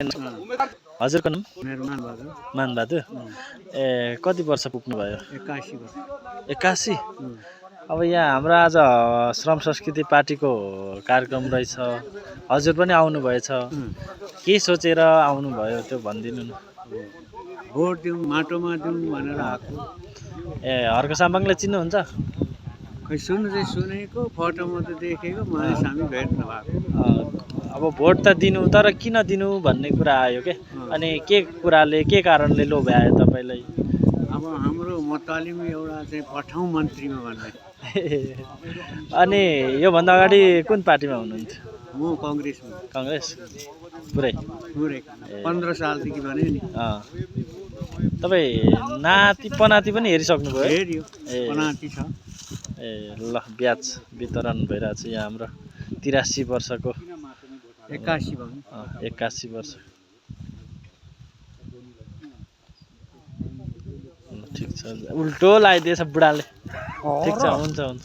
हजुरको नाम मेरो नाम बहादुर मानबहादुर ए कति वर्ष पुग्नुभयो 81 वर्ष 81 अब यहाँ हाम्रो आज श्रम संस्कृति पार्टीको कार्यक्रम रहेछ हजुर पनि आउनुभएछ के सोचेर आउनुभयो त्यो भनिदिनु न भोट दिउँ माटोमा दिउँ भनेर आएको ए हर्क साम्बाङले चिन्नुहुन्छ खै सुन्नु चाहिँ सुनेको फोटोमा त देखेको मलाई सामी भेट्नु भएको अब भोट त दिनु तर किन दिनु भन्ने कुरा आयो के अनि के कुराले के कारणले लोभ्यायो तपाईँलाई अब हाम्रो मतदालीमा एउटा चाहिँ पठाउँ मन्त्रीमा भन्ने अनि योभन्दा अगाडि कुन पार्टीमा हुनुहुन्थ्यो म कङ्ग्रेसमा कङ्ग्रेस पुरै पुरै 15 सालदेखि भने नि तपाईँ नाति पनाति पनि हेरिसक्नुभयो हेऱ्यो पनाती छ ए ल ब्याज वितरण भइरहेको छ यहाँ हाम्रो 83 वर्षको 81 भन्नु 81 वर्ष ठिक छ उल्टो लगाइदिएछ बुढाले ठिक छ हुन्छ हुन्छ